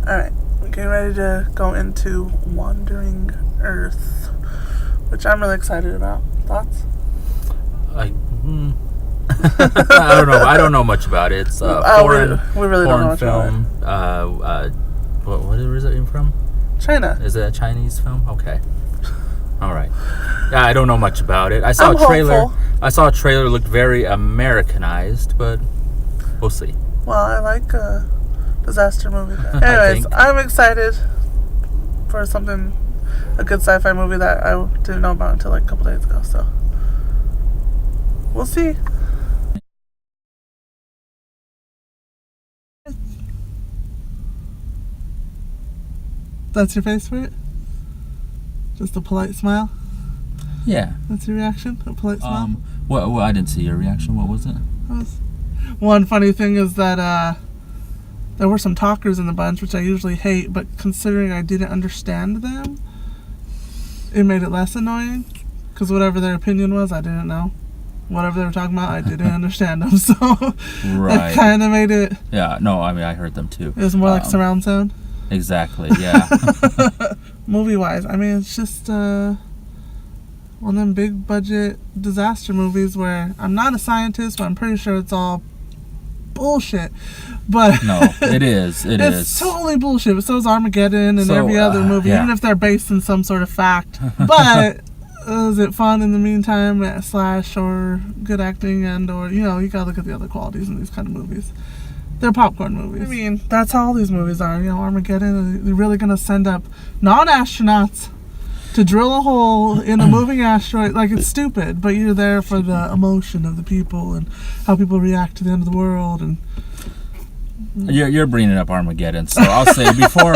Alright, we're getting ready to go into Wandering Earth, which I'm really excited about. Thoughts? I don't know. I don't know much about it. It's foreign, we really don't know much film. What is it from? China. Is it a Chinese film? Okay. All right. Yeah, I don't know much about it. I saw I'm a trailer. hopeful. I saw a trailer. Looked very Americanized, but we'll see. Well, I like disaster movies. Anyways, I'm excited for a good sci-fi movie that I didn't know about until like a couple days ago. So we'll see. That's your face for it? Just a polite smile? Yeah. That's your reaction? A polite smile? Well, I didn't see your reaction. What was it? One funny thing is that there were some talkers in the bunch, which I usually hate, but considering I didn't understand them, it made it less annoying, because whatever their opinion was, I didn't know. Whatever they were talking about, I didn't understand them, so right. It kind of made it... Yeah, no, I mean, I heard them too. It was more like surround sound. Exactly, yeah. Movie-wise, I mean, it's just one of them big-budget disaster movies where I'm not a scientist, but I'm pretty sure it's all bullshit. But no, it is. It's totally bullshit. But so is Armageddon and every other movie, even if they're based in some sort of fact. But is it fun in the meantime? / or good acting or you gotta look at the other qualities in these kind of movies. They're popcorn movies. I mean, that's how all these movies are. Armageddon. They're really gonna send up non-astronauts to drill a hole in a moving asteroid. Like, it's stupid, but you're there for the emotion of the people and how people react to the end of the world. And you're bringing up Armageddon, so I'll say before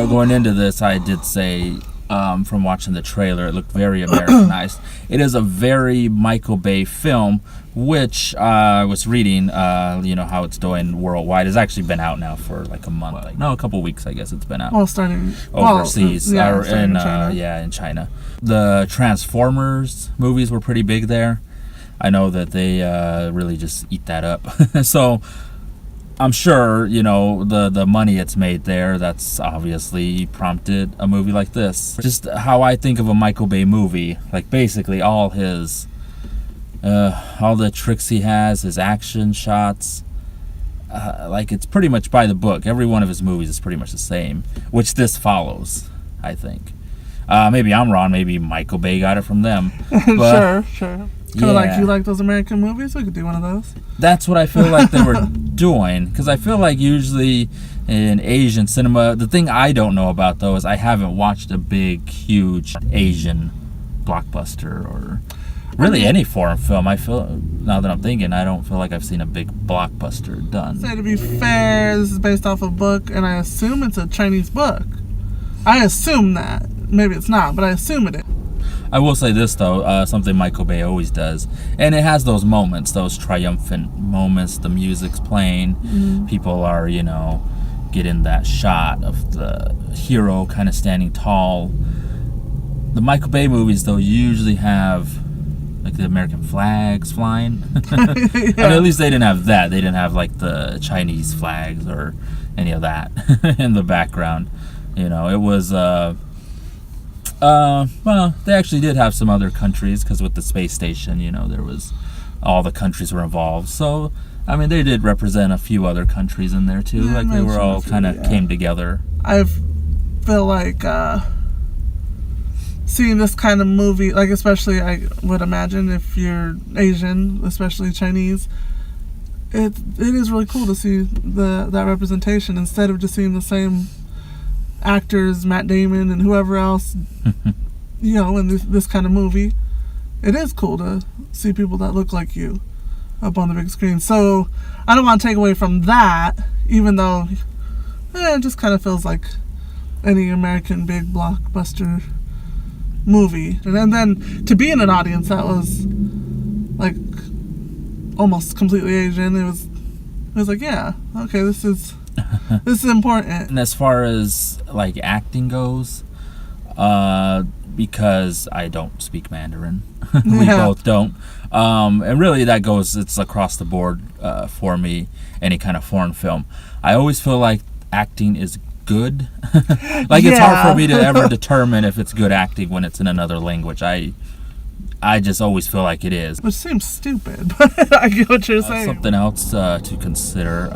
going into this, I did say from watching the trailer, it looked very Americanized. It is a very Michael Bay film, which I was reading, how it's doing worldwide. It's actually been out now for like a month. A couple weeks, I guess it's been out. Well, starting overseas, in China. In China. The Transformers movies were pretty big there. I know that they really just eat that up. So I'm sure, the money it's made there, that's obviously prompted a movie like this. Just how I think of a Michael Bay movie, like basically all the tricks he has, his action shots, like it's pretty much by the book. Every one of his movies is pretty much the same, which this follows, I think. Maybe I'm wrong. Maybe Michael Bay got it from them. But, sure. Kind of like you like those American movies. We could do one of those. That's what I feel like they were doing, because I feel like usually in Asian cinema, the thing I don't know about though is I haven't watched a big, huge Asian blockbuster or really any foreign film. I feel, now that I'm thinking, I don't feel like I've seen a big blockbuster done. Say, to be fair, this is based off a book, and I assume it's a Chinese book. I assume that. Maybe it's not, but I assume it is. I will say this, though, something Michael Bay always does, and it has those moments, those triumphant moments, the music's playing, people are, getting that shot of the hero kind of standing tall. The Michael Bay movies, though, usually have like the American flags flying. I mean, at least they didn't have that. They didn't have like the Chinese flags or any of that in the background. It was well, they actually did have some other countries, because with the space station, there was, all the countries were involved. So, I mean, they did represent a few other countries in there too. Like they were all kind of came together. I feel like seeing this kind of movie, like especially I would imagine if you're Asian, especially Chinese, it is really cool to see that representation instead of just seeing the same actors, Matt Damon and whoever else, in this kind of movie. It is cool to see people that look like you up on the big screen. So I don't want to take away from that, even though it just kind of feels like any American big blockbuster movie. And then to be in an audience that was like almost completely Asian, it was like, yeah, okay, this is important. And as far as like acting goes, because I don't speak Mandarin, we both don't, and really that goes, it's across the board for me, any kind of foreign film. I always feel like acting is good. Like, it's hard for me to ever determine if it's good acting when it's in another language. I just always feel like it is. Which seems stupid, but I get what you're saying. Something else to consider.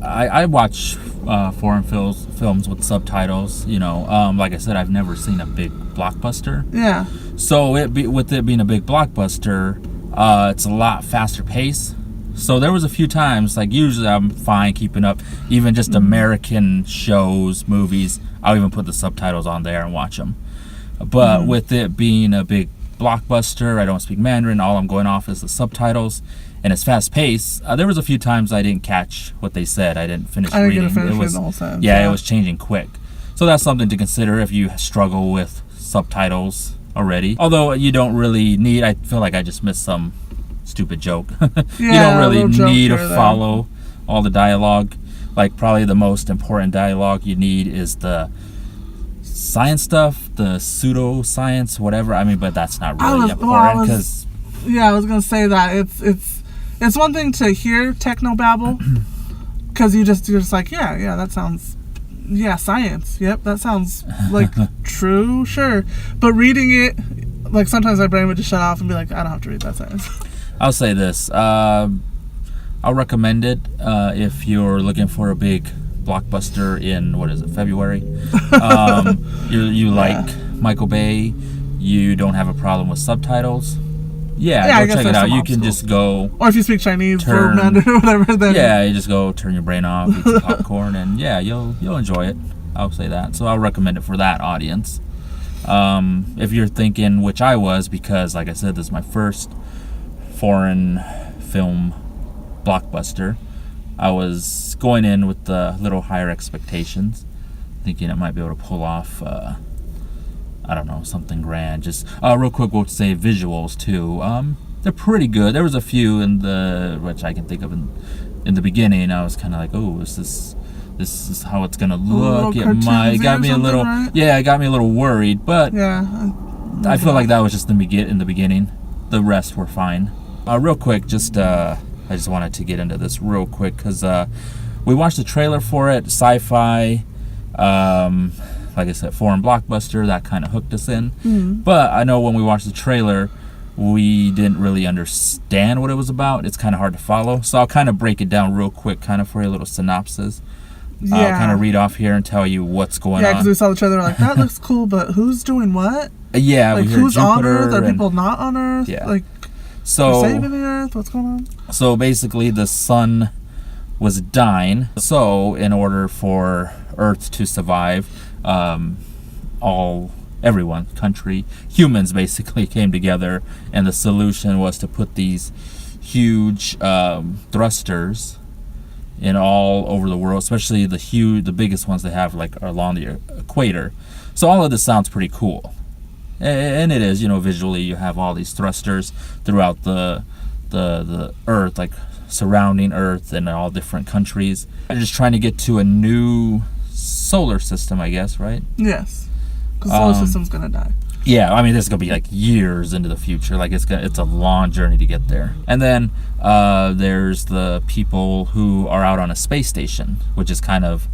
I watch foreign films with subtitles. You know, like I said, I've never seen a big blockbuster. Yeah. So with it being a big blockbuster, it's a lot faster pace. So there was a few times, like, usually I'm fine keeping up, even just American shows, movies, I'll even put the subtitles on there and watch them. But with it being a big blockbuster, I don't speak Mandarin, all I'm going off is the subtitles, and it's fast paced. There was a few times I didn't catch what they said. I didn't finish reading. Get to finish reading the whole sentence. Yeah, it was changing quick. So that's something to consider if you struggle with subtitles already. Although you don't really need, I feel like I just missed some stupid joke. You don't really need to follow all the dialogue. Like, probably the most important dialogue you need is the science stuff, the pseudoscience, whatever. I mean, but that's not really important because. Yeah, I was gonna say that it's one thing to hear technobabble because you're just like, yeah, that sounds, science. Yep, that sounds like true, sure. But reading it, like, sometimes my brain would just shut off and be like, I don't have to read that sentence. I'll say this. I'll recommend it if you're looking for a big blockbuster in, what is it, February? You like Michael Bay. You don't have a problem with subtitles. Go check it out. You can just go. Or if you speak Chinese or Mandarin or whatever, then. You just go turn your brain off, eat some popcorn, and you'll enjoy it. I'll say that. So I'll recommend it for that audience. If you're thinking, which I was, because like I said, this is my first foreign film blockbuster, I was going in with a little higher expectations, thinking it might be able to pull off I don't know, something grand. Just real quick, we'll say visuals too. They're pretty good. There was a few which I can think of in the beginning. I was kind of like, oh, this is how it's gonna look. It got me a little, right? It got me a little worried, but I feel like that was just in the beginning. The rest were fine. Real quick, I just wanted to get into this real quick because we watched the trailer for it. Sci-fi, like I said, foreign blockbuster, that kind of hooked us in. But I know when we watched the trailer, we didn't really understand what it was about. It's kind of hard to follow, so I'll kind of break it down real quick, kind of for a little synopsis. I'll kind of read off here and tell you what's going on. Yeah, because we saw the trailer, like, that looks cool, but who's doing what? Yeah, like, we heard who's Jupiter on Earth? Are people not on Earth? Yeah. Like, so saving the Earth? What's going on? So basically, the sun was dying. So in order for Earth to survive, everyone, country, humans basically came together, and the solution was to put these huge thrusters in all over the world, especially the biggest ones they have, like, along the equator. So all of this sounds pretty cool, and it is. Visually, you have all these thrusters throughout the Earth, like surrounding Earth in all different countries. They're just trying to get to a new solar system, I guess, right? Yes, because the solar system's gonna die. Yeah, I mean, this is gonna be like years into the future. Like, it's a long journey to get there. And then there's the people who are out on a space station, which is kind of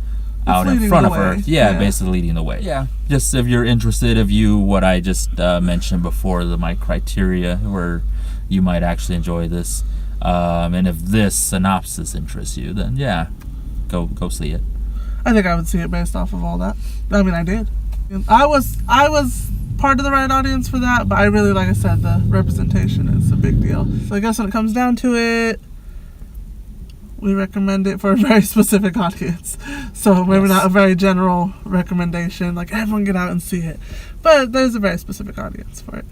out in front of Earth. Yeah, basically leading the way. Yeah, just if you're interested, what I just mentioned before, my criteria, where you might actually enjoy this, and if this synopsis interests you, then go see it. I think I would see it based off of all that. I mean, I did. I was part of the right audience for that, but I really, like I said, the representation is a big deal. So I guess when it comes down to it, we recommend it for a very specific audience. So maybe not a very general recommendation, like everyone get out and see it. But there's a very specific audience for it.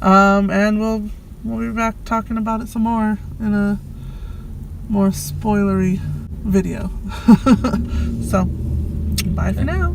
And we'll be back talking about it some more in a more spoilery video. So, bye for now.